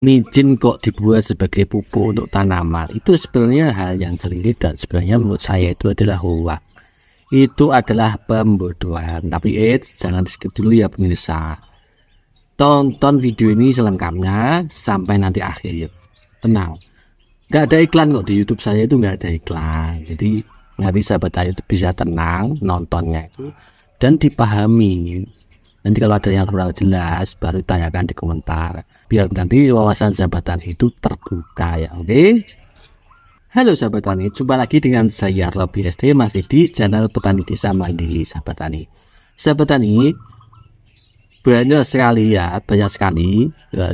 Micin kok dibuat sebagai pupuk untuk tanaman, itu sebenarnya hal yang sering dan sebenarnya menurut saya itu adalah hoax. Itu adalah pembodohan. Tapi jangan di skip dulu ya pemirsa. Tonton video ini selengkapnya sampai nanti akhir ya. Tenang, nggak ada iklan kok di YouTube saya, itu nggak ada iklan. Jadi nanti sahabat saya itu bisa tenang nontonnya itu dan dipahami. Nanti kalau ada yang kurang jelas baru tanyakan di komentar, biar nanti wawasan sahabat tani itu terbuka ya. Oke. Halo sahabat tani, jumpa lagi dengan saya Robi SD, masih di channel Petani Desa Mandiri sahabat tani. Sahabat tani, banyak sekali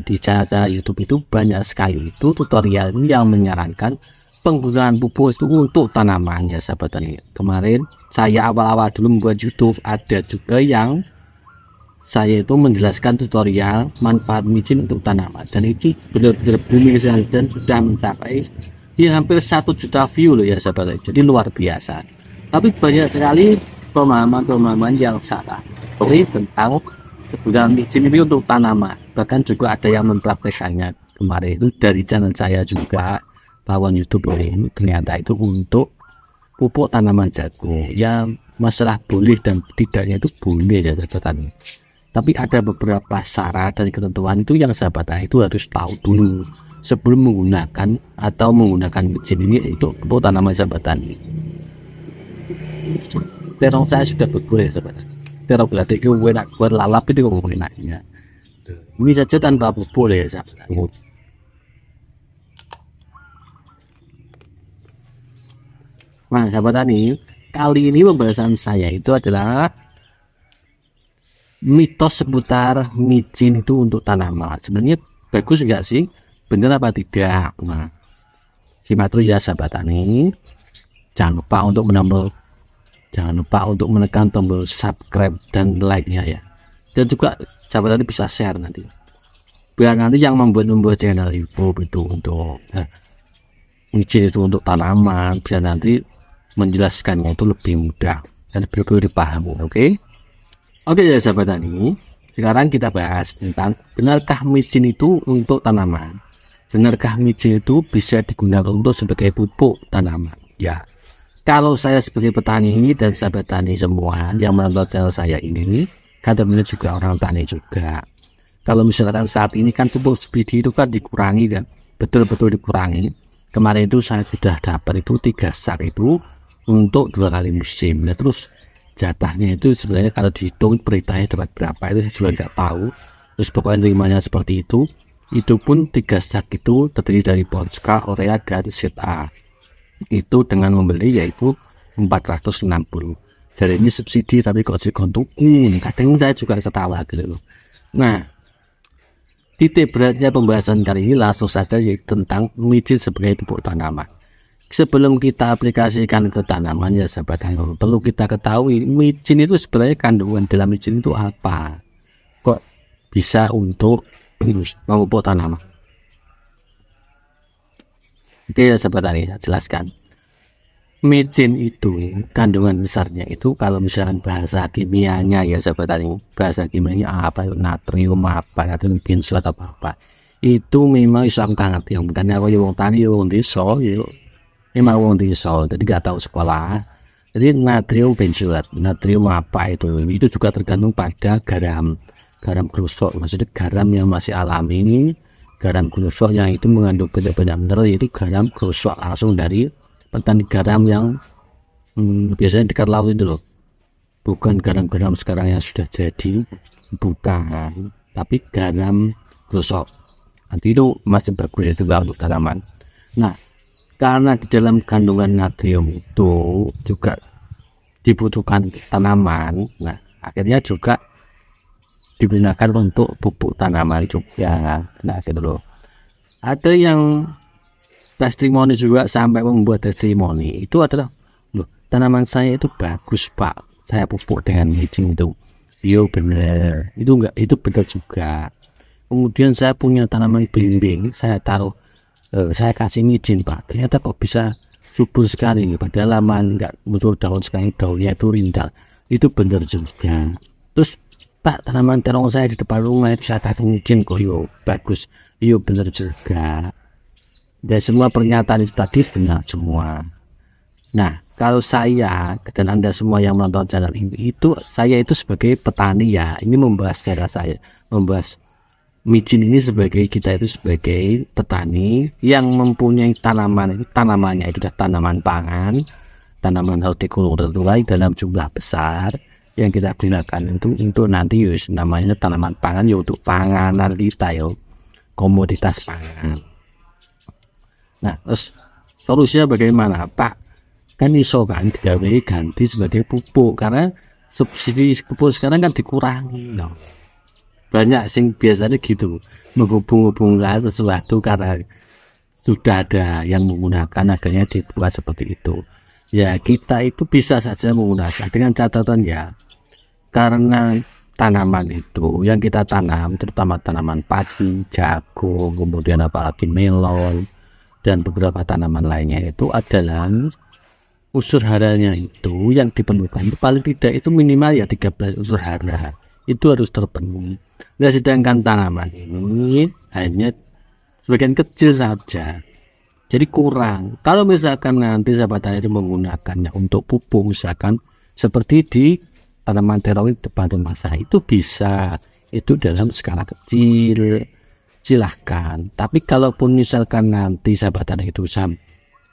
di channel YouTube itu banyak sekali itu tutorial yang menyarankan penggunaan pupuk itu untuk tanaman ya sahabat tani. Kemarin saya awal-awal dulu membuat YouTube, ada juga yang saya itu menjelaskan tutorial manfaat micin untuk tanaman, dan itu benar-benar booming dan sudah mencapai hampir 1 juta view loh ya sahabat. Jadi luar biasa. Tapi banyak sekali pemahaman yang salah tentang kegunaan micin ini untuk tanaman. Bahkan juga ada yang mempraktekannya kemarin itu dari channel saya juga, bahwa YouTube ini ternyata itu untuk pupuk tanaman jagung. Ya masalah boleh dan tidaknya itu boleh ya sahabat. Tapi ada beberapa syarat dan ketentuan itu yang sahabat itu harus tahu dulu sebelum menggunakan micin ini untuk pupuk tanaman sahabat tani. Terong saya sudah betul ya sahabat. Terong berarti itu enak buat lalap itu ngomongin enaknya. Ini saja tanpa pupuk ya sahabat. Nah sahabat tani, kali ini pembahasan saya itu adalah mitos seputar micin itu untuk tanaman. Sebenarnya bagus enggak sih? Benar apa tidak? Nah, simak terus ya sahabat tani. Jangan lupa untuk menekan tombol subscribe dan like-nya ya. Dan juga sahabat tani bisa share nanti. Biar nanti yang membuat channel YouTube itu untuk micin itu untuk tanaman, biar nanti menjelaskannya itu lebih mudah dan lebih dipahami. Oke ya sahabat tani, sekarang kita bahas tentang benarkah micin itu untuk tanaman. Benarkah micin itu bisa digunakan untuk sebagai pupuk tanaman? Ya, kalau saya sebagai petani dan sahabat tani semua yang menonton channel saya ini, kan tentunya juga orang tani juga. Kalau misalkan saat ini kan pupuk subsidi itu kan dikurangi dan betul-betul dikurangi. Kemarin itu saya sudah dapat itu 3 sak itu untuk 2 kali musim. Nah, terus jatahnya itu sebenarnya kalau dihitung beritanya dapat berapa itu saya juga nggak tahu. Terus pokoknya terimanya seperti itu pun 3 sak itu terdiri dari Polska, Korea, dan ZA. Itu dengan membeli yaitu 460. Jadi ini subsidi tapi kok dikontukin, kadang saya juga ketawa gitu loh. Nah, titik beratnya pembahasan kali ini langsung saja yaitu tentang micin sebagai pupuk tanaman. Sebelum kita aplikasikan ke tanaman ya sahabat, perlu kita ketahui micin itu sebenarnya kandungan dalam micin itu apa, kok bisa untuk memupuk tanaman. Oke ya sahabat tani, saya jelaskan. Micin itu kandungan besarnya itu kalau misalkan bahasa kimianya ya sahabat tani, bahasa kimianya apa, natrium apa atau mungkin selat apa itu memang iso banget yang bukan aku yang tani yang desa ya. Memang wong desa, jadi nggak tahu sekolah. Jadi natrium benzoat, natrium apa itu juga tergantung pada garam krusok. Maksudnya garam yang masih alami ini, garam krusok yang itu mengandung benda-benda mineral, yaitu garam krusok langsung dari petani garam yang biasanya dekat laut itu loh. Bukan garam-garam sekarang yang sudah jadi, bukan, tapi garam krusok. Nanti itu masih bagus itu untuk tanaman. Nah, karena di dalam kandungan natrium itu juga dibutuhkan tanaman, nah akhirnya juga digunakan untuk pupuk tanaman juga. Nah gitu loh. Ada yang testimoni juga sampai membuat testimoni itu adalah, loh tanaman saya itu bagus pak, saya pupuk dengan micin itu. Yo bener, itu benar juga. Kemudian saya punya tanaman belimbing, saya kasih micin pak, ternyata kok bisa subur sekali, padahal lama nggak muncul daun, sekali daunnya itu rindang. Itu benar juga. Terus pak, tanaman terong saya di depan rumah saya kasih micin kok yo bagus. Iya bener juga. Dan semua pernyataan itu tadi benar semua. Nah, kalau saya dan Anda semua yang menonton channel ini, itu saya itu sebagai petani ya, ini membahas cara saya, membahas micin ini sebagai kita itu sebagai petani yang mempunyai tanaman, tanamannya itu adalah tanaman pangan, tanaman hortikultura dalam jumlah besar yang kita gunakan itu untuk nanti yus namanya tanaman pangan ya untuk panganan kita ya, komoditas pangan. Nah, terus solusinya bagaimana Pak? Kan iso kan ganti sebagai pupuk, karena subsidi pupuk sekarang kan dikurangi no. Banyak sing biasanya gitu menghubung-hubungkan sesuatu karena sudah ada yang menggunakan, akhirnya dibuat seperti itu ya. Kita itu bisa saja menggunakan dengan catatan ya, karena tanaman itu yang kita tanam terutama tanaman padi, jagung, kemudian apalagi melon dan beberapa tanaman lainnya itu adalah unsur haranya itu yang diperlukan itu paling tidak itu minimal ya 13 unsur hara itu harus terpenuhi. Nah, sedangkan tanaman ini hanya sebagian kecil saja, jadi kurang. Kalau misalkan nanti sahabat tani itu menggunakannya untuk pupuk misalkan seperti di tanaman terong di depan rumah saya itu bisa, itu dalam skala kecil silahkan. Tapi kalaupun misalkan nanti sahabat tani itu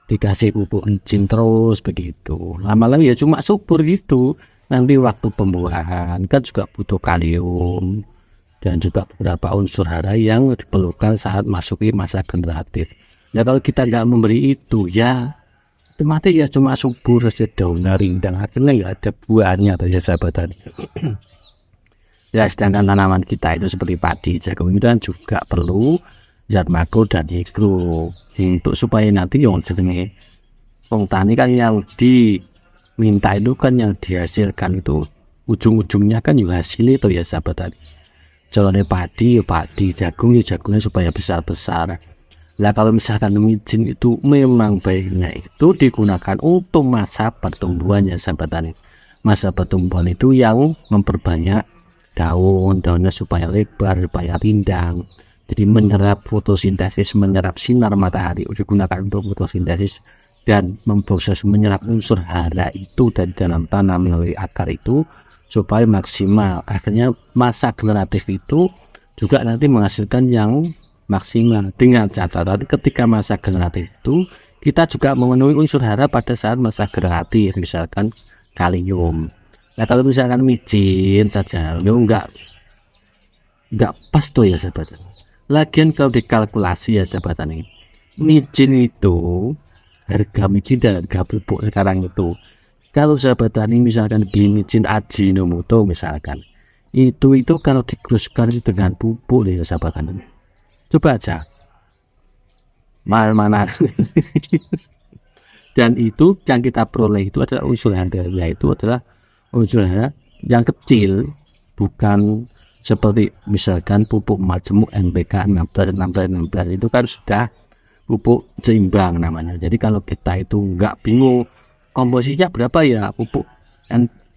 dikasih pupuk micin terus begitu, lama-lama ya cuma subur gitu. Nanti waktu pembuahan kan juga butuh kalium dan juga beberapa unsur hara yang diperlukan saat masuki masa generatif. Nah kalau kita nggak memberi itu ya otomatis ya cuma subur saja, daunnya rindang, akhirnya nggak ada buahnya ya sahabat tani. Ya sedangkan tanaman kita itu seperti padi, jagung itu kan juga perlu zat makro dan mikro untuk supaya nanti yang jenenge wong tani kan yang diminta itu kan yang dihasilkan itu ujung-ujungnya kan juga hasil itu ya sahabat tani. Contohnya padi ya padi, jagung ya jagungnya supaya besar-besar. Lah kalau misalkan micin itu memang baiknya itu digunakan untuk masa pertumbuhannya sahabat tani. Masa pertumbuhan itu yang memperbanyak daunnya supaya lebar, supaya rindang. Jadi menyerap fotosintesis, menyerap sinar matahari digunakan untuk fotosintesis dan memproses menyerap unsur hara itu dari dalam tanah melalui akar itu supaya maksimal. Akhirnya masa generatif itu juga nanti menghasilkan yang maksimal. Dengan catatan ketika masa generatif itu kita juga memenuhi unsur hara pada saat masa generatif, misalkan kalium. Nah kalau misalkan micin saja, lo enggak pas tuh ya sahabat. Lagian kalau dikalkulasi ya sahabat tani, micin itu harga micin dan harga pupuk sekarang itu, kalau sahabat tani misalkan beli micin Ajinomoto misalkan, itu kalau dikruskan dengan pupuk ya sahabat tani, coba aja mana dan itu yang kita peroleh itu adalah unsur hara, yaitu adalah unsur hara yang kecil, bukan seperti misalkan pupuk majemuk NPK 16 itu kan sudah pupuk seimbang namanya. Jadi kalau kita itu nggak bingung komposisinya berapa ya, pupuk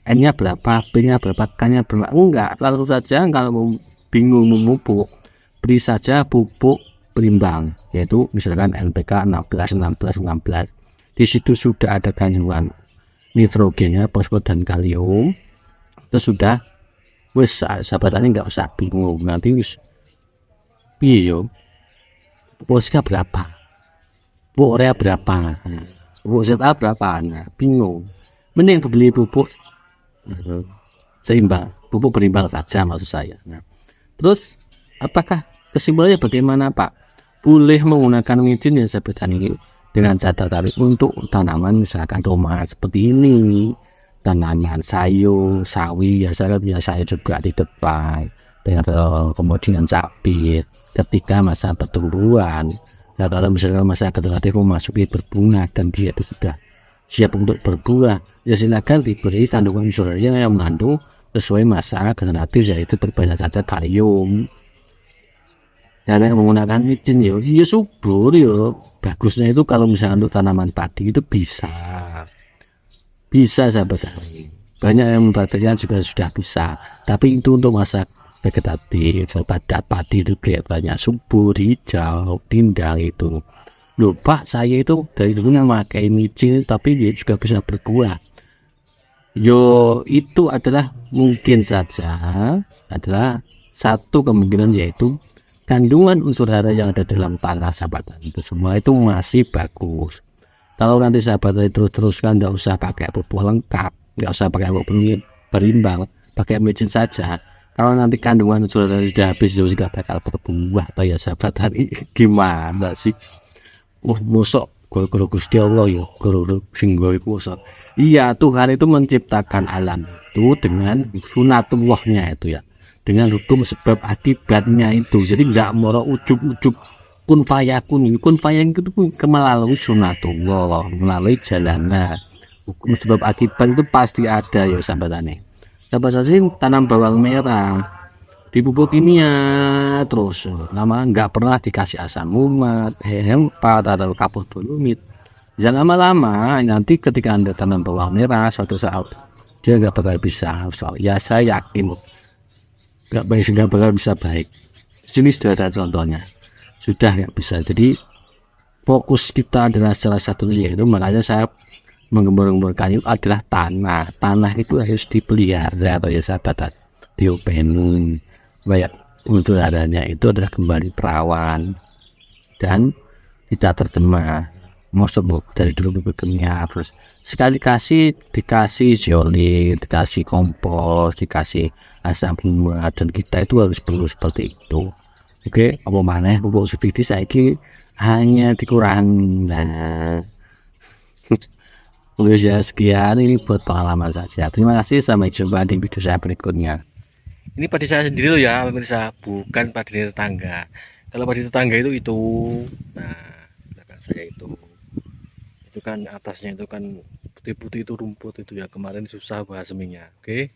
N-nya berapa, B-nya berapa, K-nya berapa, enggak, lalu saja kalau bingung memupuk beri saja pupuk berimbang, yaitu misalkan NPK 16. Di situ sudah ada kandungan nitrogennya, fosfor dan kalium, itu sudah wis sahabat tani nggak usah bingung nanti wis piye yo posnya berapa, pupuk urea berapa, pupuk ZA berapa, nah, bingung, mending beli pupuk seimbang, pupuk berimbang saja maksud saya. Nah, terus apakah kesimpulannya bagaimana Pak? Boleh menggunakan micin ya sahabat tani dengan catatan untuk tanaman misalkan rumah seperti ini, tanaman sayur, sawi ya saya juga di depan, kemudian cabai ketika masa pertumbuhan. Nah kalau misalnya masa generatif memasuki berbunga dan dia itu sudah siap untuk berbuah, ya silakan diberi kandungan unsur yang mengandung sesuai masa generatif, yaitu berbanyak saja kalium. Dan yang menggunakan micin ya subur ya, bagusnya itu kalau misalnya untuk tanaman padi itu bisa sahabat tani, banyak yang mempraktiknya juga sudah bisa, tapi itu untuk masa vegetatif. Pada padi itu kelihatannya subur, hijau, rindang itu. Loh Pak, saya itu dari dulu nggak pakai micin, tapi dia juga bisa berbuah. Yo, itu adalah mungkin saja adalah satu kemungkinan, yaitu kandungan unsur hara yang ada dalam tanah sahabat tani itu semua itu masih bagus. Kalau nanti sahabat tani terus-teruskan, nggak usah pakai pupuk lengkap, nggak usah pakai pupuk berimbang, pakai micin saja. Kalau nanti kandungan unsur hara sudah habis, ya nggak bakal berbuah. Atau ya sahabat tani, gimana sih? Mosok guru Gusti Allah ya, guru singgo iku mosok. Iya, Tuhan itu menciptakan alam itu dengan sunatullahnya itu ya, dengan hukum sebab akibatnya itu. Jadi nggak moro ujuk-ujuk kun fayakun. Kun fayakun itu melalui sunatullah, melalui jalannya. Hukum sebab akibat itu pasti ada ya sahabatane. Siapa saja tanam bawang merah dipupuk kimia terus lama nggak pernah dikasih asam umat, hempat atau kapur dolomit. Jangan lama-lama nanti ketika Anda tanam bawang merah, suatu saat dia nggak bakal bisa. Ya saya yakin nggak bakal bisa baik. Sini sudah ada contohnya, sudah nggak bisa. Jadi fokus kita adalah salah satunya, yaitu makanya saya menggembar-gemborkan itu adalah tanah. Tanah itu harus dipelihara atau ya sahabat, diopenin banyak unsur haranya itu adalah kembali perawan dan tidak tercemar. Maksud dari dulu bekerja terus sekali dikasih zeolit, dikasih kompos, dikasih asam umat, dan kita itu harus perlu seperti itu. Oke, apa mana pupuk subsidi saya hanya dikurangi. Nah, ya sekian, ini buat pengalaman saja. Terima kasih, sampai jumpa di video saya berikutnya. Ini padi saya sendiri loh ya pemirsa, bukan padi tetangga. Kalau padi tetangga itu, nah belakang saya itu kan atasnya itu kan putih-putih, itu rumput itu ya, kemarin susah bahas seminya. Oke.